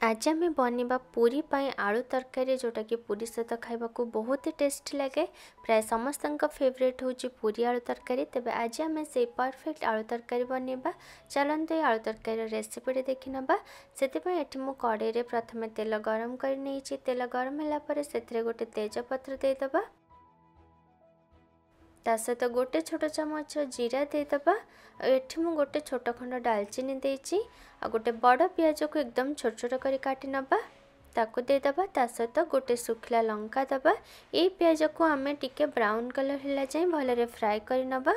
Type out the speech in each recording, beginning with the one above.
आज आम बनवा पूरी पाई आलू तरकारी जोटा कि पूरी सहित खाइबा को बहुत ही टेस्टी लगे। प्राय समस्त फेवरेट हूँ पूरी आलू तरकारी। तेबे आज आम से परफेक्ट आलू तरकारी बनवा। चलते ये आलू तरकारी रेसिपी देखी नवा। से मु कड़े प्रथम तेल गरम कर नहीं। तेल गरम होगापर से गोटे तेजपत्र देदेबा। ता सहित गोटे छोट चामच जीरा देदेबा। एठी मु गोटे छोट खंड डालचीनी देची। आ गोटे बड़ पियाज को एकदम छोट छोट कर काटी नबा ताको देदेबा। ता सहित गोटे सुखला लंका दबा। ये पियाज को आमे टिके ब्राउन कलर होला जाए भलरे फ्राए कर नबा।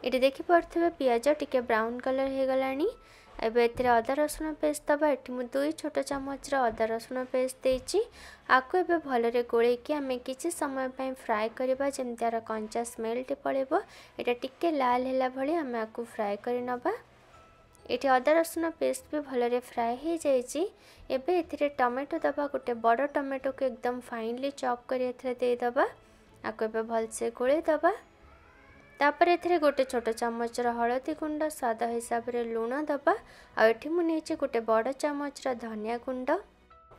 ये देखि पड़थिबे पियाज टिके ब्राउन कलर हो गलानी। एबे एथिरे अदा रसुण पेस्ट दबा। एठी मु 2 छोट चामच अदा रसुण पेस्ट देची। आको एबे भलरे गोळेकी आमे किछि समय पय फ्राए करबा जेमति आर कंचा स्मेल टी पळेबो। एटा टिके लाल हैला भली आमे आको फ्राए कर नबा। एठी अदा रसुण पेस्ट भी भलरे फ्राए हो जाइछि। एबे एथिरे टमाटो दबा। गोटे बड़ टमाटो को एकदम फाइनली चॉप कर एथिरे दे दबा। आको एबे भलसे गोळे दबा। तापर एथिरे गोटे छोट चामच हलदी गुंड स्वाद हिसाब रे लूण दबा। आ एठी मु नेछि गोटे बड़ चामच धनिया गुंड।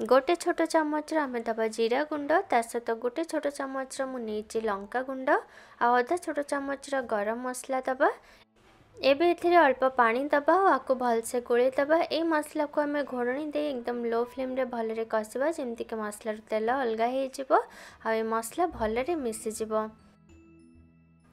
गोटे छोट चामच आमे दबा जीरा गुंड। ता सहित गोटे छोट चामच मु नेछि लंका गुंड। आ आधा छोट चामच गरम मसला दबा। एबे एथिरे अल्प पानी दबा। आको भलसे गोळे दबा। ए मसला को आमे घोड़णी दे एकदम लो फ्लेम रे भलरे कसिबा जेमति के मसला रो तेल अलगा हे जिवो। आ ए मसला भलरे मिसि जिवो।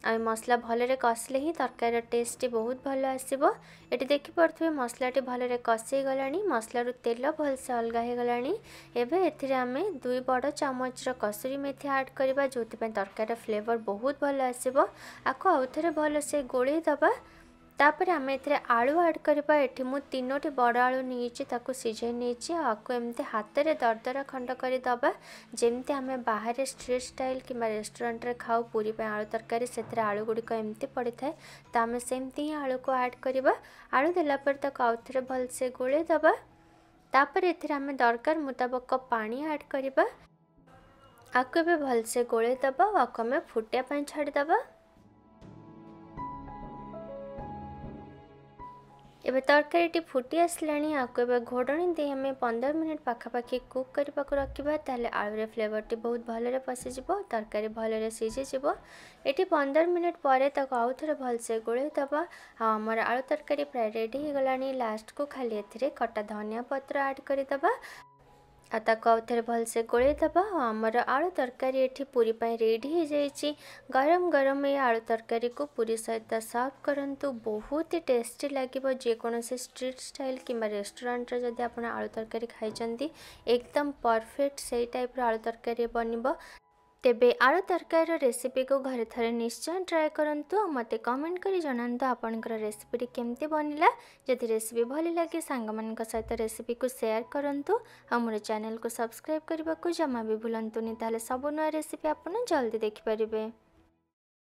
आ मसला भलरे कसले ही तरकारी टेस्ट बहुत भल आसीबो। एटी देखि पड़थबे मसलाटी भलरे कसी गलानी। मसला रो तेल भलसे अलगा हे गलानी। एबे एथिरे आमे 2 बड़ चामच कसुरी मेथी ऐड करबा जोति पे तरकारी फ्लेवर बहुत भल आसीबो। आको आउथरे भलसे गोळे दबा। तापर आमे एथिरे आलू ऐड करबा। एठी मु 3टी बड़ आलू नीची ताको सिझे नीची। आको एमते हाथ रे दरदरा खंड करी दबा जेमते आमे बाहर स्ट्रीट स्टाइल किबा रेस्टोरेंट रे खाऊ पूरी पे आलू तरकारी सेथरे आलू गुडी को एमते पड़ी थाए। ता आमे सेमती ही आलू को ऐड करबा। आलू देला पर ताको आउथरे भलसे गोळे दबा। तापर एथिरे आमे दरकार मुताबिक पानी ऐड करबा। आको बे भलसे गोळे दबा। आको आमे फुटिया पय छाडी दबा। एबे तरकारी फुटी आसलानी। आको एबे घोड़णी दे हमें 15 मिनट पाखापाखी कुक करबा को रखिबा। ताले आलू रे फ्लेवर टी बहुत भलरे पसि जिवो। तरकारी भलरे सिझि जिवो। एटी 15 मिनट परे ताको आउथरे भलसे गोळे दबा। हमर आलू तरकारी प्राय रेडी हे गलानी। लास्ट को खाली एथिरे कटा धनिया पत्र ऐड करि दबा। आ ताको आउथरे भलसे गोळे दबा। हमर आलू तरकारी एठी पूरी पय रेडी हे जाइछि। गरम गरम ये आलू तरकारी को पूरी सहित सर्व करंतु। बहुत ही टेस्टी लागिबो। जे कोनोसी स्ट्रीट स्टाइल किबा रेस्टोरेंट रे जदि आपण आलू तरकारी खाइचंती एकदम परफेक्ट सेही टाइप रो आलू तरकारी बनिबो। तेबे आलू तरकारी रेसिपी को घरे थरे निश्चय ट्राए करंतु। मते कमेंट करी जणांतु आपनकर रेसिपी केमती बनिला। जदि रेसिपी भली लगे सांग मानक सहित रेसिपी को शेयर करंतु। हमर चैनल को सब्सक्राइब करबा को जमा भी भूलंतुनी। ताले सब नया रेसिपी आपण जल्दी देखि परिबे।